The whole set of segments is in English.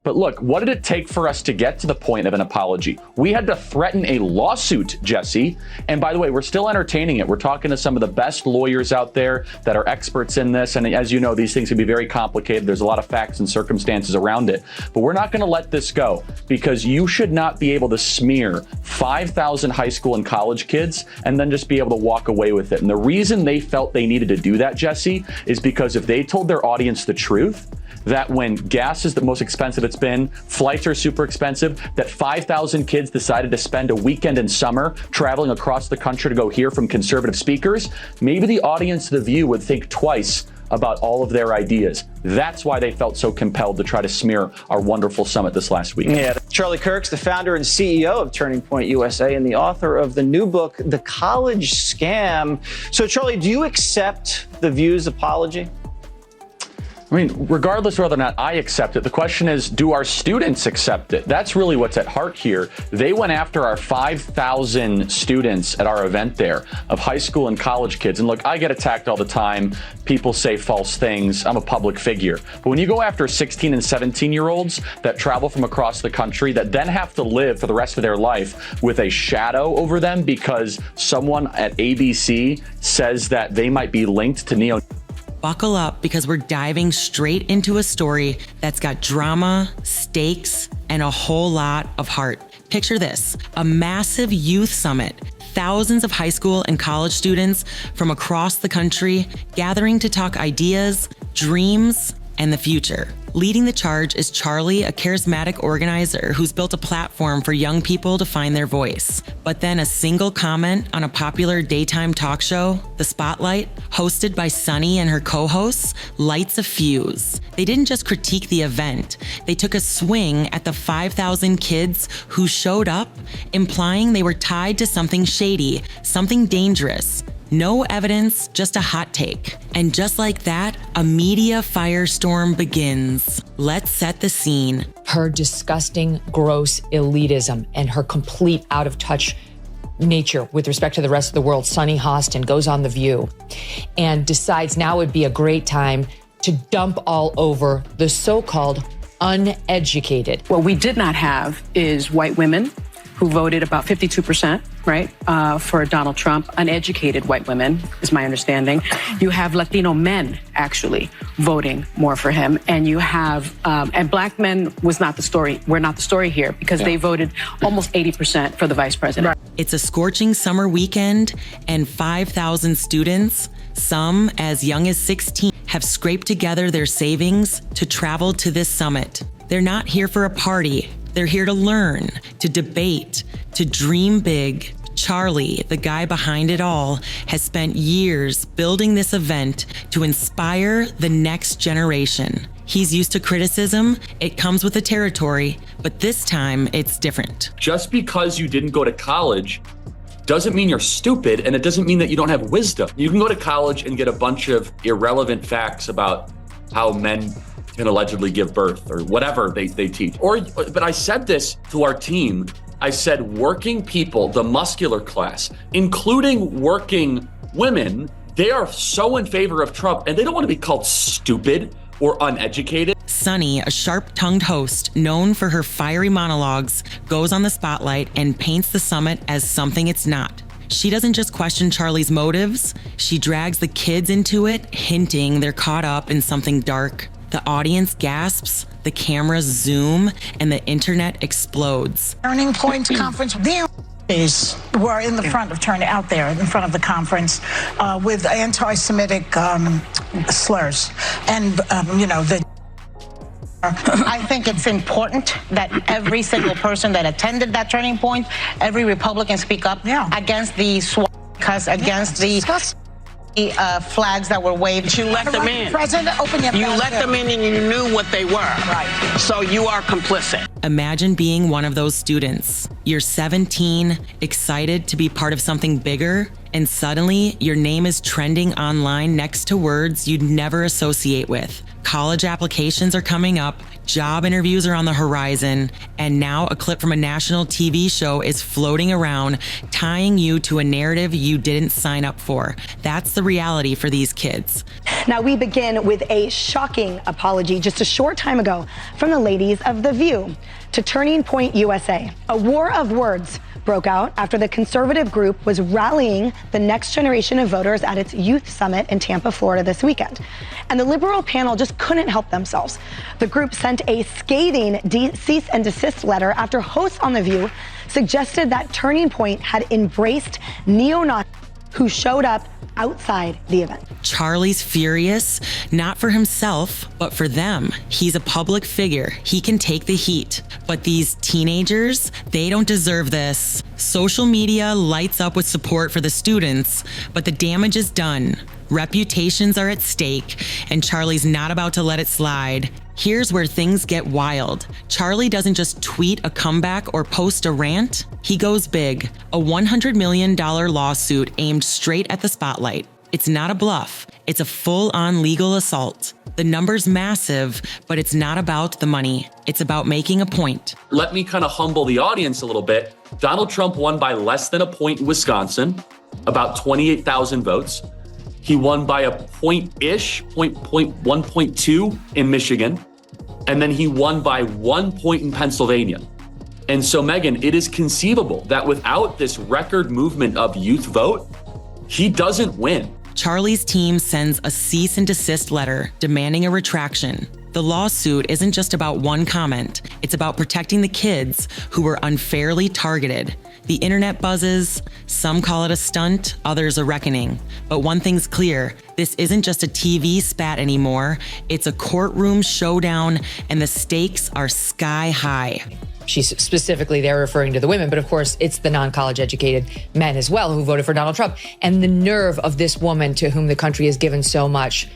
But look, what did it take for us to get to the point of an apology? We had to threaten a lawsuit, Jesse. And by the way, we're still entertaining it. We're talking to some of the best lawyers out there that are experts in this. And as you know, these things can be very complicated. There's a lot of facts and circumstances around it. But we're not going to let this go, because you should not be able to smear 5,000 high school and college kids and then just be able to walk away with it. And the reason they felt they needed to do that, Jesse, is because if they told their audience the truth, that when gas is the most expensive it's been, flights are super expensive, that 5,000 kids decided to spend a weekend in summer traveling across the country to go hear from conservative speakers, maybe the audience of The View would think twice about all of their ideas. That's why they felt so compelled to try to smear our wonderful summit this last week. Yeah, Charlie Kirk's the founder and CEO of Turning Point USA and the author of the new book, The College Scam. So Charlie, do you accept The View's apology? I mean, regardless of whether or not I accept it, the question is, do our students accept it? That's really what's at heart here. They went after our 5,000 students at our event there of high school and college kids. And look, I get attacked all the time. People say false things. I'm a public figure. But when you go after 16 and 17-year-olds that travel from across the country that then have to live for the rest of their life with a shadow over them because someone at ABC says that they might be linked to neo. Buckle up, because we're diving straight into a story that's got drama, stakes, and a whole lot of heart. Picture this: a massive youth summit. Thousands of high school and college students from across the country gathering to talk ideas, dreams, and the future. Leading the charge is Charlie, a charismatic organizer who's built a platform for young people to find their voice. But then a single comment on a popular daytime talk show, The Spotlight, hosted by Sunny and her co-hosts, lights a fuse. They didn't just critique the event, they took a swing at the 5,000 kids who showed up, implying they were tied to something shady, something dangerous. No evidence, just a hot take. And just like that, a media firestorm begins. Let's set the scene. Her disgusting, gross elitism and her complete out-of-touch nature with respect to the rest of the world. SunnyHostin goes on The View and decides now would be a great time to dump all over the so-called uneducated. What we did not have is white women who voted about 52%, right, for Donald Trump. Uneducated white women, is my understanding. You have Latino men actually voting more for him, and you have, and black men was not the story. We're not the story here, because they voted almost 80% for the vice president. Right. It's a scorching summer weekend, and 5,000 students, some as young as 16, have scraped together their savings to travel to this summit. They're not here for a party. They're here to learn, to debate, to dream big. Charlie, the guy behind it all, has spent years building this event to inspire the next generation. He's used to criticism. It comes with the territory, but this time it's different. Just because you didn't go to college doesn't mean you're stupid, and it doesn't mean that you don't have wisdom. You can go to college and get a bunch of irrelevant facts about how men can allegedly give birth or whatever they teach. But I said this to our team. I said, working people, the muscular class, including working women, they are so in favor of Trump, and they don't want to be called stupid or uneducated. Sunny, a sharp-tongued host known for her fiery monologues, goes on the spotlight and paints the summit as something it's not. She doesn't just question Charlie's motives, she drags the kids into it, hinting they're caught up in something dark. The audience gasps, the cameras zoom, and the internet explodes. Turning Point conference, the were in the front of out there in front of the conference with anti-Semitic slurs, and I think it's important that every single person that attended that Turning Point, every Republican speak up against the SWAT, against the flags that were waved. You let them in. President, open your You let them in and you knew what they were. Right. So you are complicit. Imagine being one of those students. You're 17, excited to be part of something bigger, and suddenly your name is trending online next to words you'd never associate with. College applications are coming up, Job interviews are on the horizon, and now a clip from a national TV show is floating around, tying you to a narrative you didn't sign up for. That's the reality for these kids. Now we begin with a shocking apology just a short time ago from the ladies of The View to Turning Point USA. A war of words broke out after the conservative group was rallying the next generation of voters at its youth summit in Tampa, Florida this weekend. And the liberal panel just couldn't help themselves. The group sent a scathing cease and desist letter after hosts on The View suggested that Turning Point had embraced neo-Nazis who showed up outside the event. Charlie's furious, not for himself, but for them. He's a public figure. He can take the heat. But these teenagers, they don't deserve this. Social media lights up with support for the students, but the damage is done. Reputations are at stake, and Charlie's not about to let it slide. Here's where things get wild. Charlie doesn't just tweet a comeback or post a rant. He goes big. A $100 million lawsuit aimed straight at the spotlight. It's not a bluff. It's a full-on legal assault. The number's massive, but it's not about the money. It's about making a point. Let me kind of humble the audience a little bit. Donald Trump won by less than a point in Wisconsin, about 28,000 votes. He won by a point-ish, 1.2 in Michigan. And then he won by 1 point in Pennsylvania. And so, Megan, it is conceivable that without this record movement of youth vote, he doesn't win. Charlie's team sends a cease and desist letter demanding a retraction. The lawsuit isn't just about one comment. It's about protecting the kids who were unfairly targeted. The internet buzzes. Some call it a stunt, others a reckoning. But one thing's clear, this isn't just a TV spat anymore. It's a courtroom showdown, and the stakes are sky high. She's specifically there referring to the women, but of course it's the non-college educated men as well who voted for Donald Trump. And the nerve of this woman to whom the country has given so much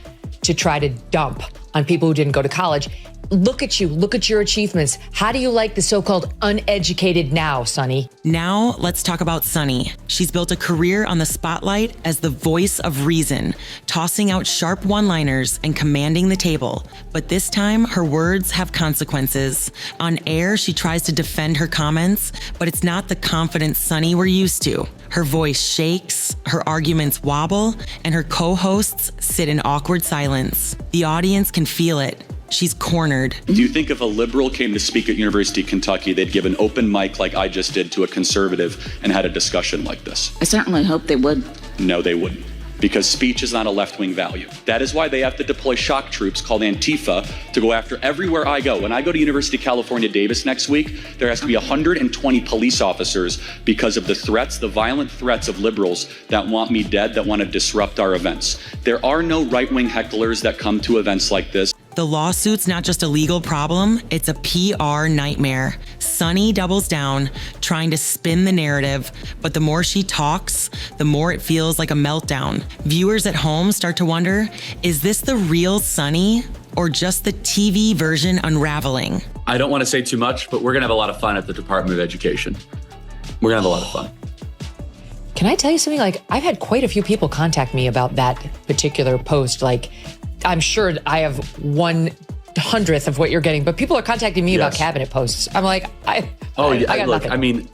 to try to dump on people who didn't go to college. Look at you, look at your achievements. How do you like the so-called uneducated now, Sunny? Now let's talk about Sunny. She's built a career on the spotlight as the voice of reason, tossing out sharp one-liners and commanding the table. But this time, her words have consequences. On air, she tries to defend her comments, but it's not the confident Sunny we're used to. Her voice shakes, her arguments wobble, and her co-hosts sit in awkward silence. The audience can feel it. She's cornered. Do you think if a liberal came to speak at University of Kentucky, they'd give an open mic like I just did to a conservative and had a discussion like this? I certainly hope they would. No, they wouldn't. Because speech is not a left-wing value. That is why they have to deploy shock troops called Antifa to go after everywhere I go. When I go to University of California, Davis next week, there has to be 120 police officers because of the threats, the violent threats of liberals that want me dead, that want to disrupt our events. There are no right-wing hecklers that come to events like this. The lawsuit's not just a legal problem, it's a PR nightmare. Sunny doubles down, trying to spin the narrative, but the more she talks, the more it feels like a meltdown. Viewers at home start to wonder, is this the real Sunny or just the TV version unraveling? I don't want to say too much, but we're going to have a lot of fun at the Department of Education. We're going to have a lot of fun. Can I tell you something? Like, I've had quite a few people contact me about that particular post. Like, I'm sure I have 1/100th of what you're getting, but people are contacting me about cabinet posts. I'm like, I got look, nothing. I mean,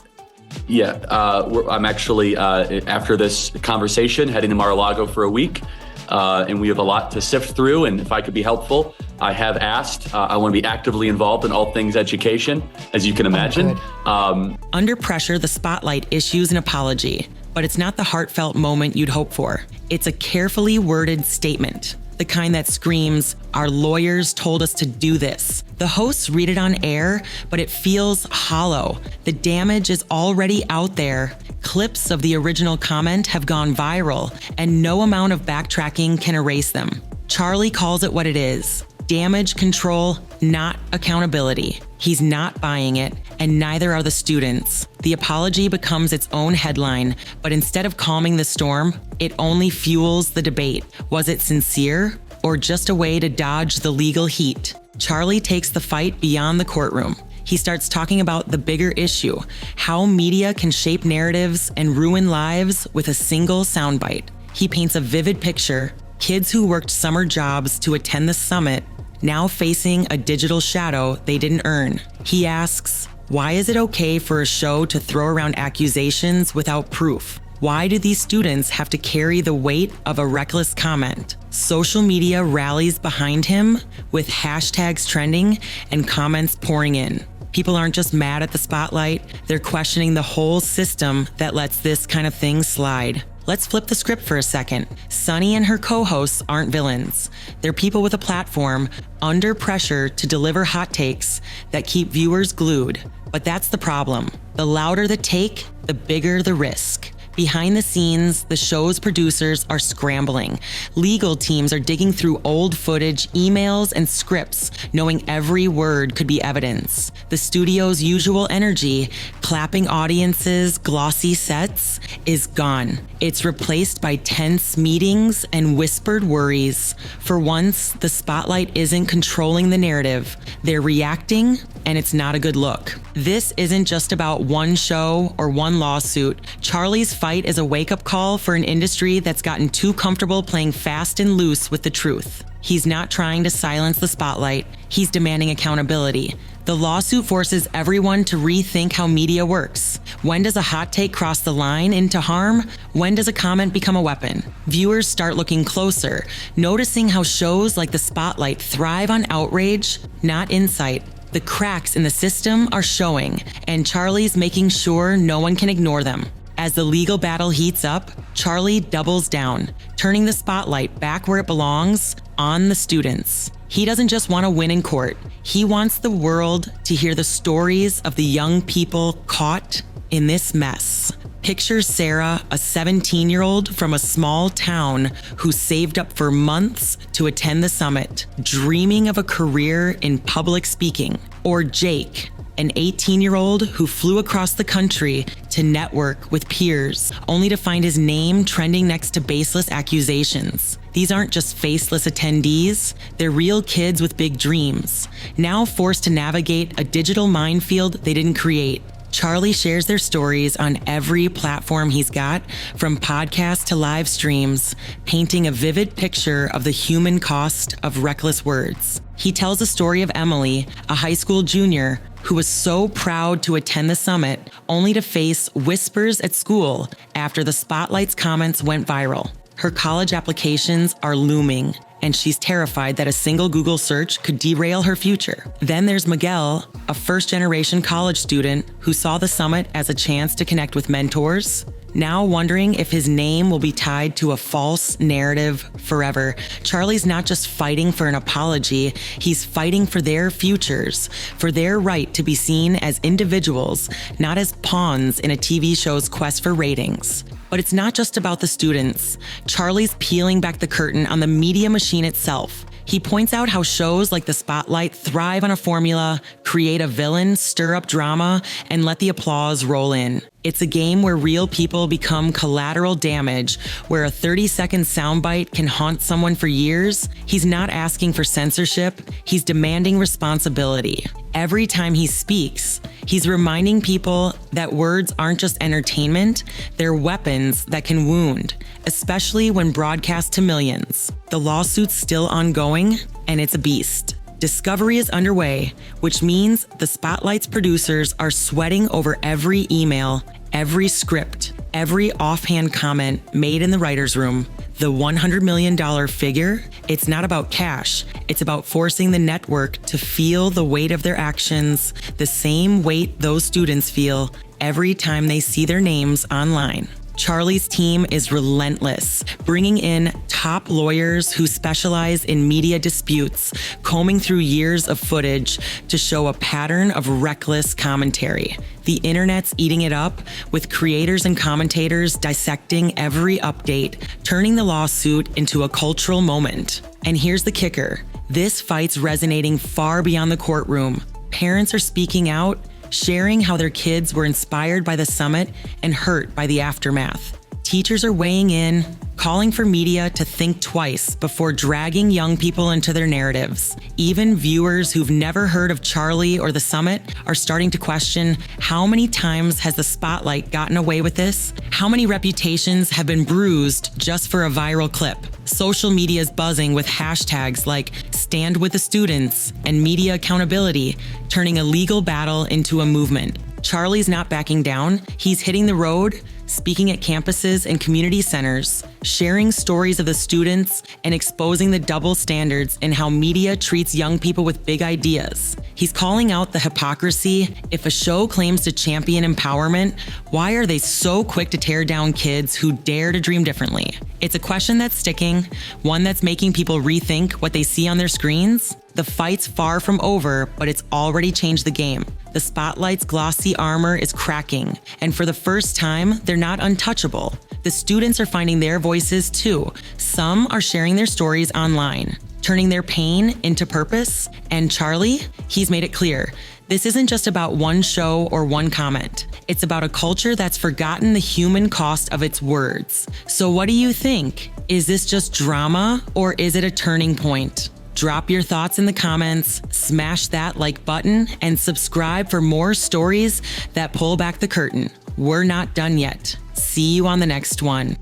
I'm actually, after this conversation, heading to Mar-a-Lago for a week, and we have a lot to sift through, and if I could be helpful, I have asked. I want to be actively involved in all things education, as you can imagine. Under pressure, the spotlight issues an apology, but it's not the heartfelt moment you'd hope for. It's a carefully worded statement. The kind that screams, our lawyers told us to do this. The hosts read it on air, but it feels hollow. The damage is already out there. Clips of the original comment have gone viral, and no amount of backtracking can erase them. Charlie calls it what it is. Damage control, not accountability. He's not buying it, and neither are the students. The apology becomes its own headline, but instead of calming the storm, it only fuels the debate. Was it sincere, or just a way to dodge the legal heat? Charlie takes the fight beyond the courtroom. He starts talking about the bigger issue, how media can shape narratives and ruin lives with a single soundbite. He paints a vivid picture. Kids who worked summer jobs to attend the summit now facing a digital shadow they didn't earn. He asks, why is it okay for a show to throw around accusations without proof? Why do these students have to carry the weight of a reckless comment? Social media rallies behind him with hashtags trending and comments pouring in. People aren't just mad at the spotlight, they're questioning the whole system that lets this kind of thing slide. Let's flip the script for a second. Sunny and her co-hosts aren't villains. They're people with a platform under pressure to deliver hot takes that keep viewers glued. But that's the problem. The louder the take, the bigger the risk. Behind the scenes, the show's producers are scrambling. Legal teams are digging through old footage, emails, and scripts, knowing every word could be evidence. The studio's usual energy, clapping audiences, glossy sets, is gone. It's replaced by tense meetings and whispered worries. For once, the spotlight isn't controlling the narrative. They're reacting, and it's not a good look. This isn't just about one show or one lawsuit. Charlie's fight is a wake-up call for an industry that's gotten too comfortable playing fast and loose with the truth. He's not trying to silence the spotlight. He's demanding accountability. The lawsuit forces everyone to rethink how media works. When does a hot take cross the line into harm? When does a comment become a weapon? Viewers start looking closer, noticing how shows like The Spotlight thrive on outrage, not insight. The cracks in the system are showing, and Charlie's making sure no one can ignore them. As the legal battle heats up, Charlie doubles down, turning the spotlight back where it belongs, on the students. He doesn't just want to win in court. He wants the world to hear the stories of the young people caught in this mess. Picture Sarah, a 17-year-old from a small town who saved up for months to attend the summit, dreaming of a career in public speaking. Or Jake, an 18-year-old who flew across the country to network with peers, only to find his name trending next to baseless accusations. These aren't just faceless attendees, they're real kids with big dreams, now forced to navigate a digital minefield they didn't create. Charlie shares their stories on every platform he's got, from podcasts to live streams, painting a vivid picture of the human cost of reckless words. He tells the story of Emily, a high school junior who was so proud to attend the summit, only to face whispers at school after the Spotlight's comments went viral. Her college applications are looming, and she's terrified that a single Google search could derail her future. Then there's Miguel, a first-generation college student who saw the summit as a chance to connect with mentors, now wondering if his name will be tied to a false narrative forever. Charlie's not just fighting for an apology, he's fighting for their futures, for their right to be seen as individuals, not as pawns in a TV show's quest for ratings. But it's not just about the students. Charlie's peeling back the curtain on the media machine itself. He points out how shows like The Spotlight thrive on a formula, create a villain, stir up drama, and let the applause roll in. It's a game where real people become collateral damage, where a 30-second soundbite can haunt someone for years. He's not asking for censorship, he's demanding responsibility. Every time he speaks, he's reminding people that words aren't just entertainment, they're weapons that can wound, especially when broadcast to millions. The lawsuit's still ongoing, and it's a beast. Discovery is underway, which means The Spotlight's producers are sweating over every email, every script, every offhand comment made in the writer's room. The $100 million figure, it's not about cash. It's about forcing the network to feel the weight of their actions, the same weight those students feel every time they see their names online. Charlie's team is relentless, bringing in top lawyers who specialize in media disputes, combing through years of footage to show a pattern of reckless commentary. The internet's eating it up, with creators and commentators dissecting every update, turning the lawsuit into a cultural moment. And here's the kicker. This fight's resonating far beyond the courtroom. Parents are speaking out, sharing how their kids were inspired by the summit and hurt by the aftermath. Teachers are weighing in, calling for media to think twice before dragging young people into their narratives. Even viewers who've never heard of Charlie or the summit are starting to question, how many times has the Spotlight gotten away with this? How many reputations have been bruised just for a viral clip? Social media is buzzing with hashtags like Stand with the Students and Media Accountability, turning a legal battle into a movement. Charlie's not backing down. He's hitting the road, speaking at campuses and community centers, sharing stories of the students, and exposing the double standards in how media treats young people with big ideas. He's calling out the hypocrisy. If a show claims to champion empowerment, why are they so quick to tear down kids who dare to dream differently? It's a question that's sticking, one that's making people rethink what they see on their screens. The fight's far from over, but it's already changed the game. The spotlight's glossy armor is cracking, and for the first time, they're not untouchable. The students are finding their voices too. Some are sharing their stories online, turning their pain into purpose. And Charlie, he's made it clear. This isn't just about one show or one comment. It's about a culture that's forgotten the human cost of its words. So what do you think? Is this just drama, or is it a turning point? Drop your thoughts in the comments, smash that like button, and subscribe for more stories that pull back the curtain. We're not done yet. See you on the next one.